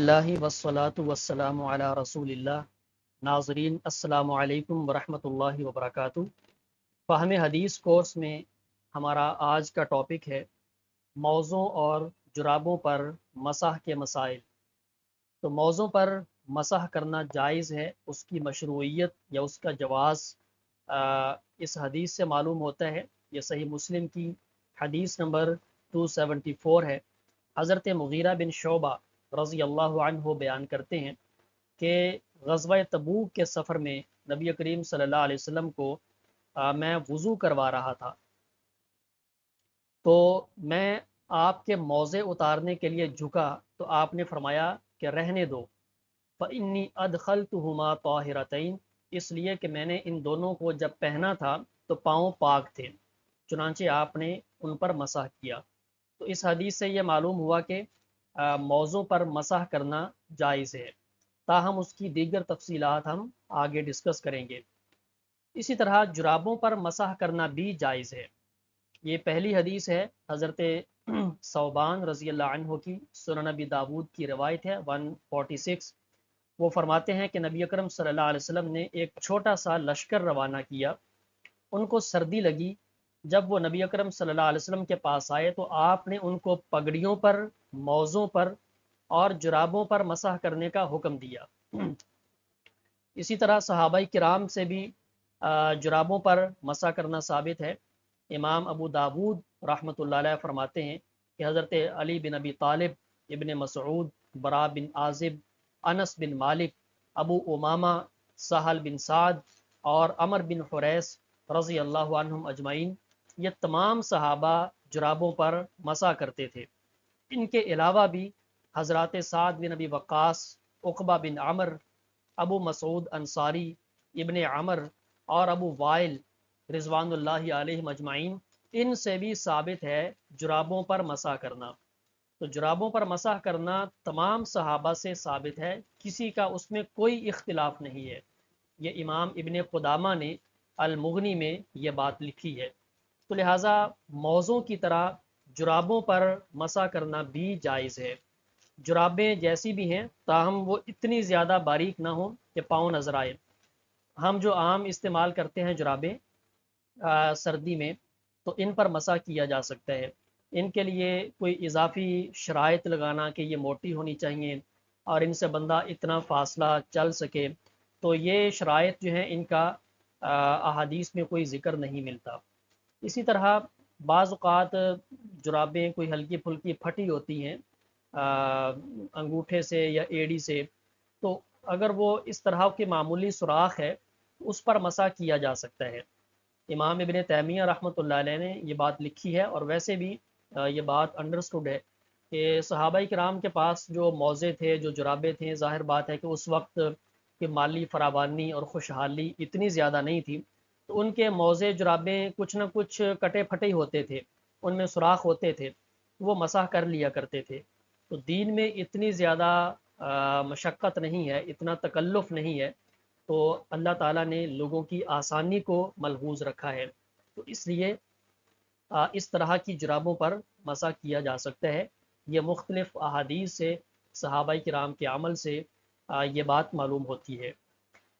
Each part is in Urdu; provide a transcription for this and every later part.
الحمدللہ والصلاة والسلام علی رسول اللہ۔ ناظرین السلام علیکم ورحمۃ اللہ وبرکاتہ۔ فہم حدیث کورس میں ہمارا آج کا ٹاپک ہے موزوں اور جرابوں پر مسح کے مسائل۔ تو موزوں پر مسح کرنا جائز ہے، اس کی مشروعیت یا اس کا جواز اس حدیث سے معلوم ہوتا ہے۔ یہ صحیح مسلم کی حدیث نمبر 274 ہے۔ حضرت مغیرہ بن شعبہ رضی اللہ عنہ بیان کرتے ہیں کہ غزوہ تبوک کے سفر میں نبی کریم صلی اللہ علیہ وسلم کو میں وضو کروا رہا تھا، تو میں آپ کے موزے اتارنے کے لیے جھکا تو آپ نے فرمایا کہ رہنے دو، فإنی ادخلتہما طاہرتین، اس لیے کہ میں نے ان دونوں کو جب پہنا تھا تو پاؤں پاک تھے، چنانچہ آپ نے ان پر مسح کیا۔ تو اس حدیث سے یہ معلوم ہوا کہ موضوع پر مسح کرنا جائز ہے، تاہم اس کی دیگر تفصیلات ہم آگے ڈسکس کریں گے۔ اسی طرح جرابوں پر مسح کرنا بھی جائز ہے۔ یہ پہلی حدیث ہے، حضرت ثوبان رضی اللہ عنہ کی، سنن ابی داود کی روایت ہے 146۔ وہ فرماتے ہیں کہ نبی اکرم صلی اللہ علیہ وسلم نے ایک چھوٹا سا لشکر روانہ کیا، ان کو سردی لگی، جب وہ نبی اکرم صلی اللہ علیہ وسلم کے پاس آئے تو آپ نے ان کو پگڑیوں پر، موزوں پر اور جرابوں پر مسح کرنے کا حکم دیا۔ اسی طرح صحابہ کرام سے بھی جرابوں پر مسح کرنا ثابت ہے۔ امام ابو داود رحمۃ اللہ علیہ فرماتے ہیں کہ حضرت علی بن ابی طالب، ابن مسعود، برا بن عازب، انس بن مالک، ابو امامہ، سہل بن سعد اور عمر بن حریث رضی اللہ عنہم اجمعین، یہ تمام صحابہ جرابوں پر مسح کرتے تھے۔ ان کے علاوہ بھی حضرات سعد بن ابی وقاص، عقبہ بن عمر، ابو مسعود انصاری، ابن عمر اور ابو وائل رضوان اللہ علیہ مجمعین، ان سے بھی ثابت ہے جرابوں پر مسح کرنا۔ تو جرابوں پر مسح کرنا تمام صحابہ سے ثابت ہے، کسی کا اس میں کوئی اختلاف نہیں ہے۔ یہ امام ابن قدامہ نے المغنی میں یہ بات لکھی ہے۔ تو لہٰذا موزوں کی طرح جرابوں پر مسح کرنا بھی جائز ہے۔ جرابیں جیسی بھی ہیں تاہم وہ اتنی زیادہ باریک نہ ہوں کہ پاؤں نظر آئے۔ ہم جو عام استعمال کرتے ہیں جرابیں سردی میں، تو ان پر مسح کیا جا سکتا ہے۔ ان کے لیے کوئی اضافی شرائط لگانا کہ یہ موٹی ہونی چاہیے اور ان سے بندہ اتنا فاصلہ چل سکے، تو یہ شرائط جو ہیں ان کا احادیث میں کوئی ذکر نہیں ملتا۔ اسی طرح بعض اوقات جرابیں کوئی ہلکی پھلکی پھٹی ہوتی ہیں انگوٹھے سے یا ایڑی سے، تو اگر وہ اس طرح کی معمولی سوراخ ہے اس پر مسح کیا جا سکتا ہے۔ امام ابن تیمیہ رحمۃ اللہ علیہ نے یہ بات لکھی ہے، اور ویسے بھی یہ بات انڈرسٹوڈ ہے کہ صحابہ کرام کے پاس جو موزے تھے، جو جرابیں تھیں، ظاہر بات ہے کہ اس وقت کہ مالی فراوانی اور خوشحالی اتنی زیادہ نہیں تھی، تو ان کے موزے جرابیں کچھ نہ کچھ کٹے پھٹے ہوتے تھے، ان میں سوراخ ہوتے تھے، وہ مسح کر لیا کرتے تھے۔ تو دین میں اتنی زیادہ مشقت نہیں ہے، اتنا تکلف نہیں ہے، تو اللہ تعالیٰ نے لوگوں کی آسانی کو ملحوظ رکھا ہے، تو اس لیے اس طرح کی جرابوں پر مسح کیا جا سکتا ہے۔ یہ مختلف احادیث سے، صحابہ کرام کے عمل سے یہ بات معلوم ہوتی ہے۔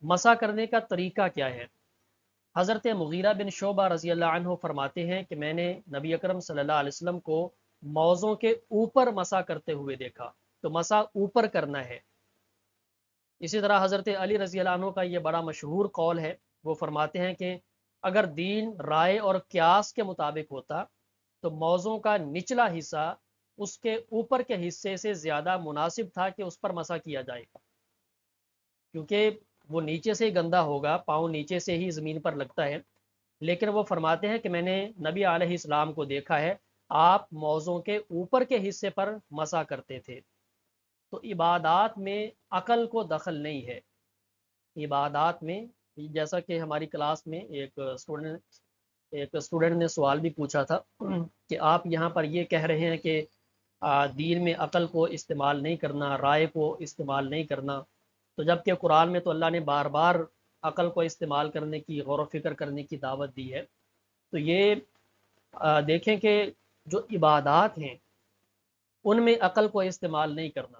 مسح کرنے کا طریقہ کیا ہے؟ حضرت مغیرہ بن شعبہ رضی اللہ عنہ فرماتے ہیں کہ میں نے نبی اکرم صلی اللہ علیہ وسلم کو موزوں کے اوپر مسح کرتے ہوئے دیکھا، تو مسح اوپر کرنا ہے۔ اسی طرح حضرت علی رضی اللہ عنہ کا یہ بڑا مشہور قول ہے، وہ فرماتے ہیں کہ اگر دین رائے اور قیاس کے مطابق ہوتا تو موزوں کا نچلا حصہ اس کے اوپر کے حصے سے زیادہ مناسب تھا کہ اس پر مسح کیا جائے، کیونکہ وہ نیچے سے ہی گندا ہوگا، پاؤں نیچے سے ہی زمین پر لگتا ہے۔ لیکن وہ فرماتے ہیں کہ میں نے نبی علیہ السلام کو دیکھا ہے، آپ موزوں کے اوپر کے حصے پر مسح کرتے تھے۔ تو عبادات میں عقل کو دخل نہیں ہے۔ عبادات میں، جیسا کہ ہماری کلاس میں ایک اسٹوڈنٹ نے سوال بھی پوچھا تھا کہ آپ یہاں پر یہ کہہ رہے ہیں کہ دین میں عقل کو استعمال نہیں کرنا، رائے کو استعمال نہیں کرنا، تو جب کہ قرآن میں تو اللہ نے بار بار عقل کو استعمال کرنے کی، غور و فکر کرنے کی دعوت دی ہے۔ تو یہ دیکھیں کہ جو عبادات ہیں ان میں عقل کو استعمال نہیں کرنا،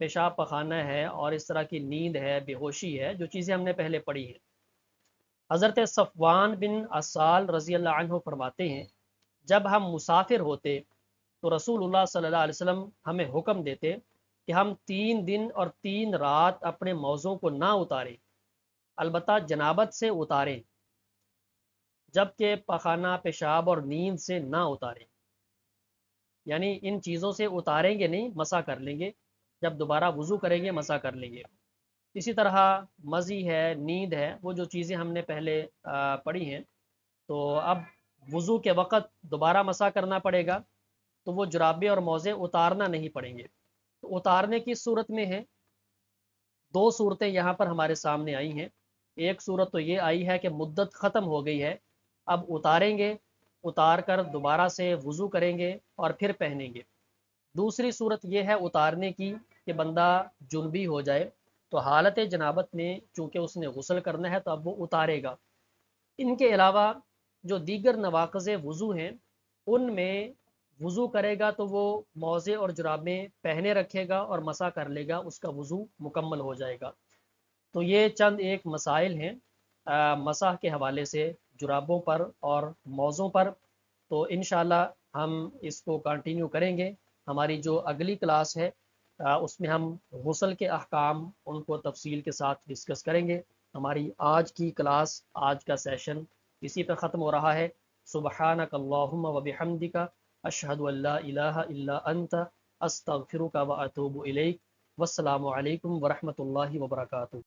پیشاب پخانا ہے اور اس طرح کی نیند ہے، بے ہوشی ہے، جو چیزیں ہم نے پہلے پڑھی ہیں۔ حضرت صفوان بن اسال رضی اللہ عنہ فرماتے ہیں جب ہم مسافر ہوتے تو رسول اللہ صلی اللہ علیہ وسلم ہمیں حکم دیتے کہ ہم 3 دن اور 3 رات اپنے موضوع کو نہ اتاریں، البتہ جنابت سے اتاریں، جبکہ پخانہ، پیشاب اور نیند سے نہ اتاریں۔ یعنی ان چیزوں سے اتاریں گے نہیں، مسح کر لیں گے، جب دوبارہ وضو کریں گے مسح کر لیں گے۔ اسی طرح مزی ہے، نیند ہے، وہ جو چیزیں ہم نے پہلے پڑھی ہیں، تو اب وضو کے وقت دوبارہ مسح کرنا پڑے گا، تو وہ جرابے اور موزے اتارنا نہیں پڑیں گے۔ تو اتارنے کی صورت میں ہے، 2 صورتیں یہاں پر ہمارے سامنے آئی ہیں۔ ایک صورت تو یہ آئی ہے کہ مدت ختم ہو گئی ہے، اب اتاریں گے، اتار کر دوبارہ سے وضو کریں گے اور پھر پہنیں گے۔ دوسری صورت یہ ہے اتارنے کی کہ بندہ جنبی ہو جائے، تو حالت جنابت میں چونکہ اس نے غسل کرنا ہے تو اب وہ اتارے گا۔ ان کے علاوہ جو دیگر نواقض وضو ہیں، ان میں وضو کرے گا تو وہ موزے اور جرابیں پہنے رکھے گا اور مسح کر لے گا، اس کا وضو مکمل ہو جائے گا۔ تو یہ چند ایک مسائل ہیں مسح کے حوالے سے، جرابوں پر اور موزوں پر۔ تو انشاءاللہ ہم اس کو کنٹینیو کریں گے۔ ہماری جو اگلی کلاس ہے اس میں ہم غسل کے احکام ان کو تفصیل کے ساتھ ڈسکس کریں گے۔ ہماری آج کی کلاس، آج کا سیشن اسی پہ ختم ہو رہا ہے۔ سبحانک اللہم و بحمدک، اشہد ان لا الہ الا انت، استغفرک و اتوب الیک۔ والسلام علیکم ورحمۃ اللہ وبرکاتہ۔